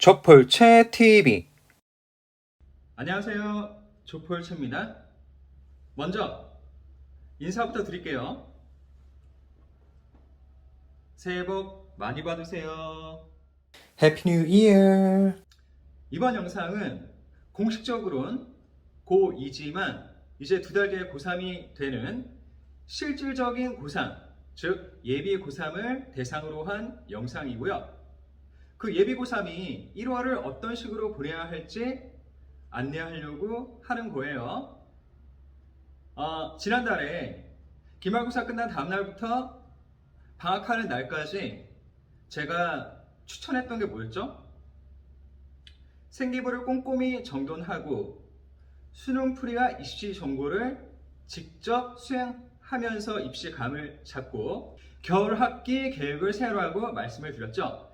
조폴체 TV. 안녕하세요. 조폴체입니다. 먼저 인사부터 드릴게요. 새해 복 많이 받으세요. 해피 뉴 이어. 이번 영상은 공식적으로는 고2지만 이제 2달 뒤에 고3이 되는 실질적인 고3, 즉 예비 고3을 대상으로 한 영상이고요. 그 예비 고3이 1월을 어떤 식으로 보내야 할지 안내하려고 하는 거예요. 지난달에 기말고사 끝난 다음 날부터 방학하는 날까지 제가 추천했던 게 뭐였죠? 생기부를 꼼꼼히 정돈하고 수능풀이와 입시 정보를 직접 수행하면서 입시감을 잡고 겨울학기 계획을 세우라고 말씀을 드렸죠.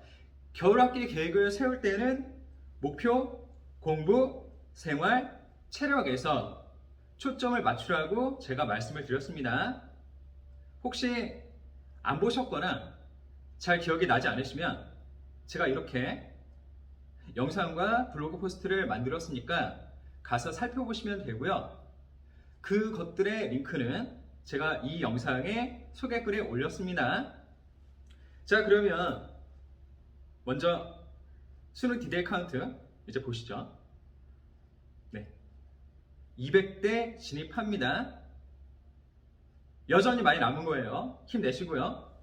겨울학기 계획을 세울 때는 목표, 공부, 생활, 체력에서 초점을 맞추라고 제가 말씀을 드렸습니다. 혹시 안 보셨거나 잘 기억이 나지 않으시면 제가 이렇게 영상과 블로그 포스트를 만들었으니까 가서 살펴보시면 되고요. 그것들의 링크는 제가 이 영상의 소개글에 올렸습니다. 자, 그러면 먼저 수능 디데이 카운트 이제 보시죠. 네, 200대 진입합니다. 여전히 많이 남은 거예요. 힘내시고요.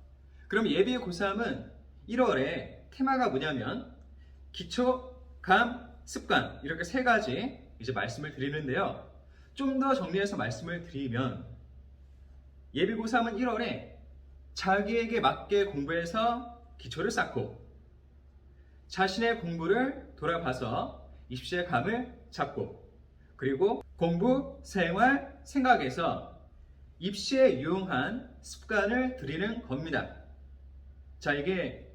그럼 예비 고3은 1월에 테마가 뭐냐면 기초, 감, 습관 이렇게 세 가지 이제 말씀을 드리는데요. 좀 더 정리해서 말씀을 드리면 예비 고3은 1월에 자기에게 맞게 공부해서 기초를 쌓고 자신의 공부를 돌아봐서 입시의 감을 잡고 그리고 공부, 생활, 생각에서 입시에 유용한 습관을 들이는 겁니다. 자, 이게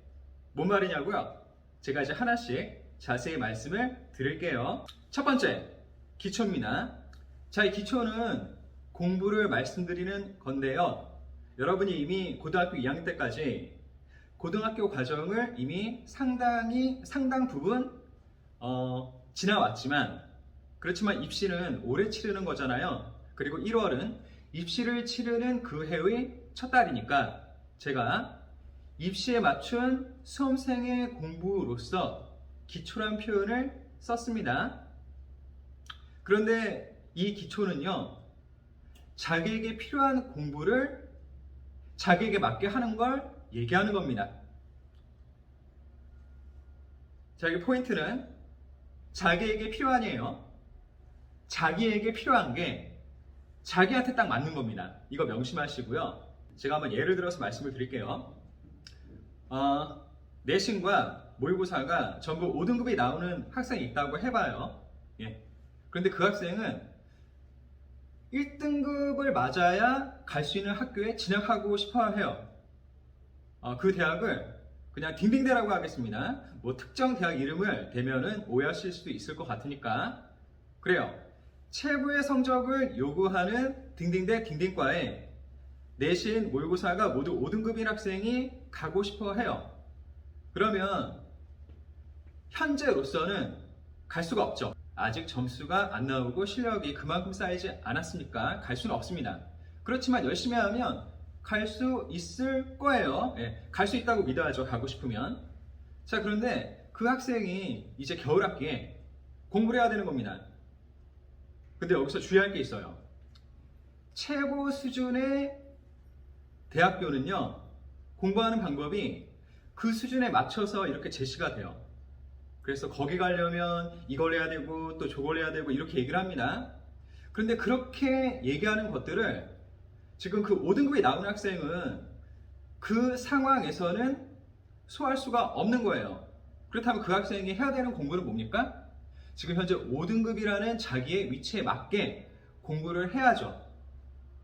뭔 말이냐고요? 제가 이제 하나씩 자세히 말씀을 드릴게요. 첫 번째, 기초입니다. 자, 이 기초는 공부를 말씀드리는 건데요. 여러분이 이미 고등학교 2학년 때까지 고등학교 과정을 이미 상당 부분 지나왔지만 그렇지만 입시는 올해 치르는 거잖아요. 그리고 1월은 입시를 치르는 그 해의 첫 달이니까 제가 입시에 맞춘 수험생의 공부로서 기초란 표현을 썼습니다. 그런데 이 기초는요, 자기에게 필요한 공부를 자기에게 맞게 하는 걸 얘기하는 겁니다. 자, 여기 포인트는 자기에게 필요하니에요. 자기에게 필요한 게 자기한테 딱 맞는 겁니다. 이거 명심하시고요. 제가 한번 예를 들어서 말씀을 드릴게요. 내신과 모의고사가 전부 5등급이 나오는 학생이 있다고 해봐요. 예. 그런데 그 학생은 1등급을 맞아야 갈 수 있는 학교에 진학하고 싶어 해요. 그 대학을 그냥 딩딩대라고 하겠습니다. 뭐 특정 대학 이름을 대면은 오해하실 수도 있을 것 같으니까 그래요. 최고의 성적을 요구하는 딩딩대 딩딩과에 내신 모의고사가 모두 5등급인 학생이 가고 싶어 해요. 그러면 현재로서는 갈 수가 없죠. 아직 점수가 안 나오고 실력이 그만큼 쌓이지 않았으니까 갈 수는 없습니다. 그렇지만 열심히 하면 갈 수 있을 거예요. 예, 갈 수 있다고 믿어야죠. 가고 싶으면. 자, 그런데 그 학생이 이제 겨울학기에 공부를 해야 되는 겁니다. 근데 여기서 주의할 게 있어요. 최고 수준의 대학교는요, 공부하는 방법이 그 수준에 맞춰서 이렇게 제시가 돼요. 그래서 거기 가려면 이걸 해야 되고 또 저걸 해야 되고 이렇게 얘기를 합니다. 그런데 그렇게 얘기하는 것들을 지금 그 5등급이 나오는 학생은 그 상황에서는 소화할 수가 없는 거예요. 그렇다면 그 학생이 해야 되는 공부는 뭡니까? 지금 현재 5등급이라는 자기의 위치에 맞게 공부를 해야죠.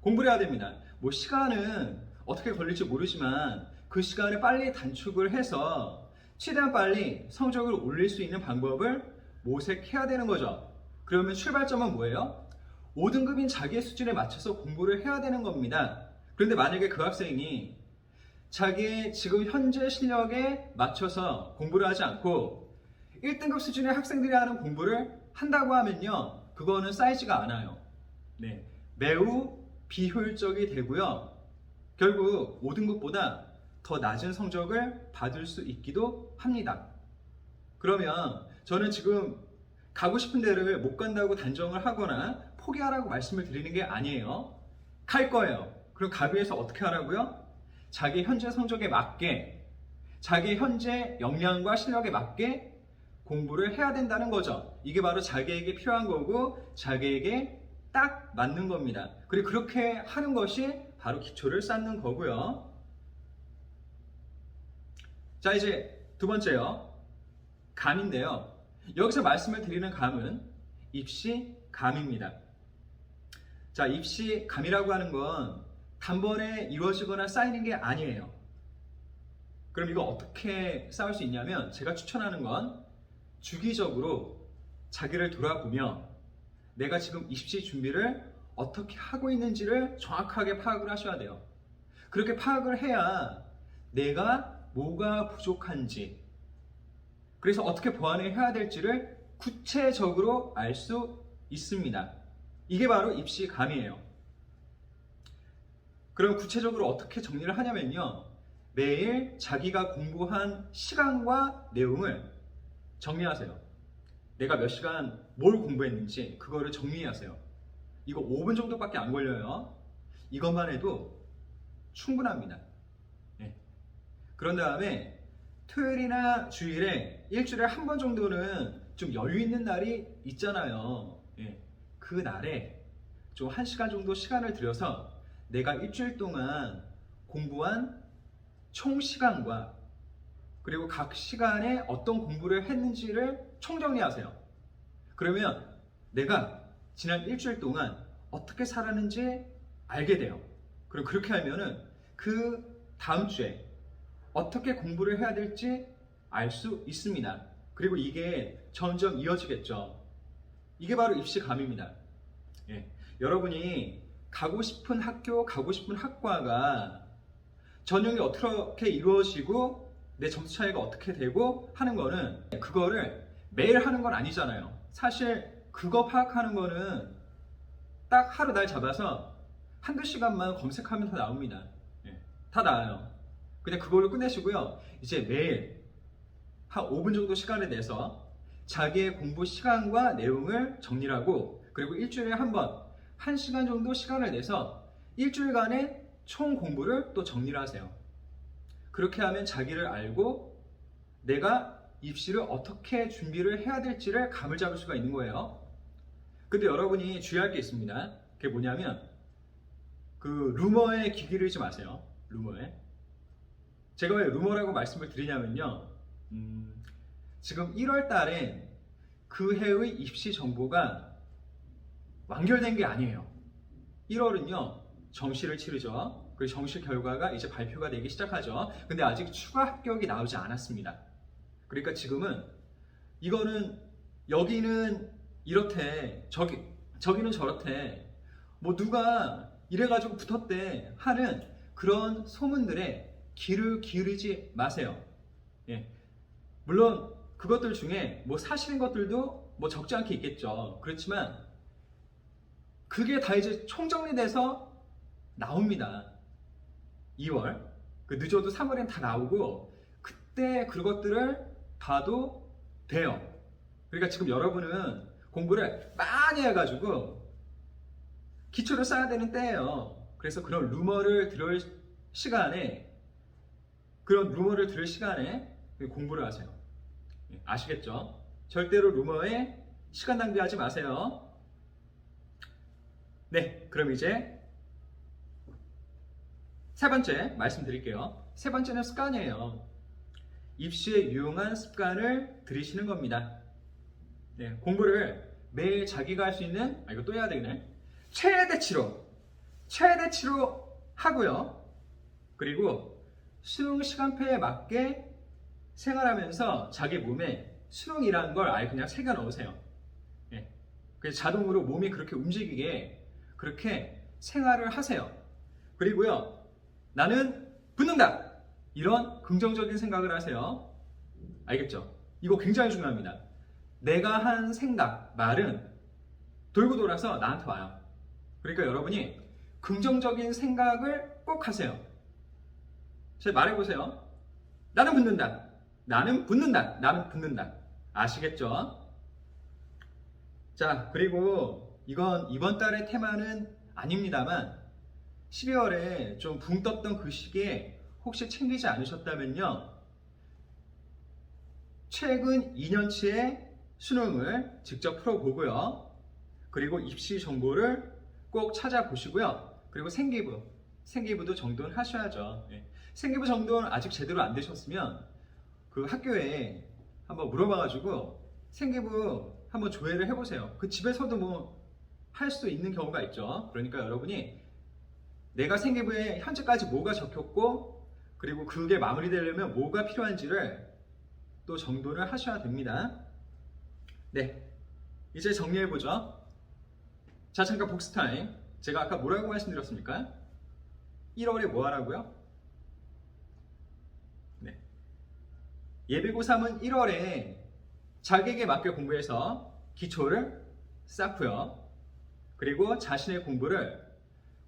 공부를 해야 됩니다. 뭐 시간은 어떻게 걸릴지 모르지만 그 시간을 빨리 단축을 해서 최대한 빨리 성적을 올릴 수 있는 방법을 모색해야 되는 거죠. 그러면 출발점은 뭐예요? 5등급인 자기의 수준에 맞춰서 공부를 해야 되는 겁니다. 그런데 만약에 그 학생이 자기의 지금 현재 실력에 맞춰서 공부를 하지 않고 1등급 수준의 학생들이 하는 공부를 한다고 하면요, 그거는 쌓이지가 않아요. 네, 매우 비효율적이 되고요. 결국 5등급보다 더 낮은 성적을 받을 수 있기도 합니다. 그러면 저는 지금 가고 싶은 데를 못 간다고 단정을 하거나 포기하라고 말씀을 드리는 게 아니에요. 갈 거예요. 그럼 가기 위해서 어떻게 하라고요? 자기 현재 성적에 맞게, 자기 현재 역량과 실력에 맞게 공부를 해야 된다는 거죠. 이게 바로 자기에게 필요한 거고 자기에게 딱 맞는 겁니다. 그리고 그렇게 하는 것이 바로 기초를 쌓는 거고요. 자, 이제 두 번째요. 감인데요. 여기서 말씀을 드리는 감은 입시감입니다. 자, 입시감이라고 하는 건 단번에 이루어지거나 쌓이는 게 아니에요. 그럼 이거 어떻게 쌓을 수 있냐면, 제가 추천하는 건 주기적으로 자기를 돌아보며 내가 지금 입시 준비를 어떻게 하고 있는지를 정확하게 파악을 하셔야 돼요. 그렇게 파악을 해야 내가 뭐가 부족한지, 그래서 어떻게 보완을 해야 될지를 구체적으로 알 수 있습니다. 이게 바로 입시감이에요. 그럼 구체적으로 어떻게 정리를 하냐면요, 매일 자기가 공부한 시간과 내용을 정리하세요. 내가 몇 시간 뭘 공부했는지 그거를 정리하세요. 이거 5분 정도밖에 안 걸려요. 이것만 해도 충분합니다. 네. 그런 다음에 토요일이나 주일에 일주일에 한 번 정도는 좀 여유 있는 날이 있잖아요. 예. 그 날에 좀 1시간 정도 시간을 들여서 내가 일주일 동안 공부한 총 시간과 그리고 각 시간에 어떤 공부를 했는지를 총정리하세요. 그러면 내가 지난 일주일 동안 어떻게 살았는지 알게 돼요. 그리고 그렇게 하면은 그 다음 주에 어떻게 공부를 해야 될지 알 수 있습니다. 그리고 이게 점점 이어지겠죠. 이게 바로 입시감입니다. 예. 여러분이 가고 싶은 학교, 가고 싶은 학과가 전형이 어떻게 이루어지고 내 점수 차이가 어떻게 되고 하는 거는, 그거를 매일 하는 건 아니잖아요. 사실 그거 파악하는 거는 딱 하루 날 잡아서 한두 시간만 검색하면 다 나옵니다. 예. 다 나와요. 그냥 그걸로 끝내시고요. 이제 매일 한 5분 정도 시간을 내서 자기의 공부 시간과 내용을 정리를 하고, 그리고 일주일에 한 번 1시간 정도 시간을 내서 일주일간의 총 공부를 또 정리를 하세요. 그렇게 하면 자기를 알고 내가 입시를 어떻게 준비를 해야 될지를 감을 잡을 수가 있는 거예요. 근데 여러분이 주의할 게 있습니다. 그게 뭐냐면, 그 루머에 귀 기르지 마세요. 루머에. 제가 왜 루머라고 말씀을 드리냐면요, 지금 1월 달엔 그 해의 입시 정보가 완결된 게 아니에요. 1월은요 정시를 치르죠. 그리고 정시 결과가 이제 발표가 되기 시작하죠. 근데 아직 추가 합격이 나오지 않았습니다. 그러니까 지금은 이거는 여기는 이렇대, 저기는 저렇대, 뭐 누가 이래가지고 붙었대 하는 그런 소문들에 귀를 기울이지 마세요. 예. 물론 그것들 중에 뭐 사실인 것들도 뭐 적지 않게 있겠죠. 그렇지만 그게 다 이제 총정리돼서 나옵니다. 2월, 그 늦어도 3월엔 다 나오고 그때 그것들을 봐도 돼요. 그러니까 지금 여러분은 공부를 많이 해가지고 기초를 쌓아야 되는 때예요. 그래서 그런 루머를 들을 시간에 공부를 하세요. 아시겠죠? 절대로 루머에 시간 낭비하지 마세요. 네, 그럼 이제 세 번째 말씀드릴게요. 세 번째는 습관이에요. 입시에 유용한 습관을 들이시는 겁니다. 네, 공부를 매일 자기가 할 수 있는, 이거 또 해야 되네. 최대치로 하고요. 그리고 수능 시간표에 맞게 생활하면서 자기 몸에 수능이라는 걸 아예 그냥 새겨 넣으세요. 예. 그래서 자동으로 몸이 그렇게 움직이게 그렇게 생활을 하세요. 그리고요, 나는 붙는다! 이런 긍정적인 생각을 하세요. 알겠죠? 이거 굉장히 중요합니다. 내가 한 생각, 말은 돌고 돌아서 나한테 와요. 그러니까 여러분이 긍정적인 생각을 꼭 하세요. 제 말해보세요. 나는 붙는다. 나는 붙는다. 나는 붙는다. 아시겠죠? 자, 그리고 이번 달의 테마는 아닙니다만 12월에 좀 붕 떴던 그 시기에 혹시 챙기지 않으셨다면요. 최근 2년치의 수능을 직접 풀어보고요. 그리고 입시 정보를 꼭 찾아보시고요. 그리고 생기부도 정돈을 하셔야죠. 예. 생기부 정돈 아직 제대로 안 되셨으면 그 학교에 한번 물어봐가지고 생기부 한번 조회를 해보세요. 그 집에서도 뭐 할 수 있는 경우가 있죠. 그러니까 여러분이 내가 생기부에 현재까지 뭐가 적혔고 그리고 그게 마무리되려면 뭐가 필요한지를 또 정돈을 하셔야 됩니다. 네, 이제 정리해보죠. 자, 잠깐 복습 타임. 제가 아까 뭐라고 말씀드렸습니까? 1월에 뭐 하라고요? 네. 예비고 3은 1월에 자기에게 맞게 공부해서 기초를 쌓고요. 그리고 자신의 공부를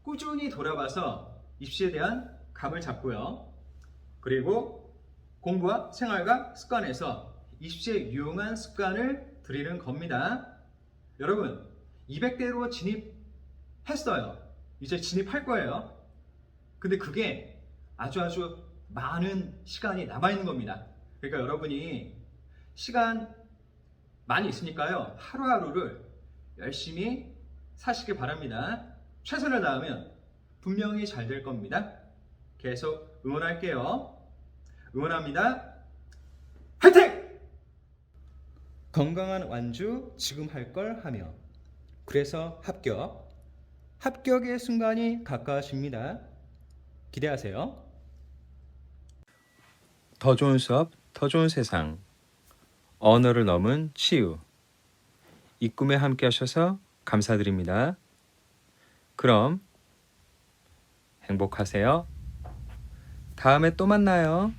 꾸준히 돌아봐서 입시에 대한 감을 잡고요. 그리고 공부와 생활과 습관에서 입시에 유용한 습관을 들이는 겁니다. 여러분, 200대로 진입했어요. 이제 진입할 거예요. 근데 그게 아주 많은 시간이 남아있는 겁니다. 그러니까 여러분이 시간 많이 있으니까요. 하루하루를 열심히 사시길 바랍니다. 최선을 다하면 분명히 잘 될 겁니다. 계속 응원할게요. 응원합니다. 화이팅! 건강한 완주 지금 할 걸 하며 그래서 합격의 순간이 가까워집니다. 기대하세요. 더 좋은 수업, 더 좋은 세상. 언어를 넘은 치유. 이 꿈에 함께 하셔서 감사드립니다. 그럼 행복하세요. 다음에 또 만나요.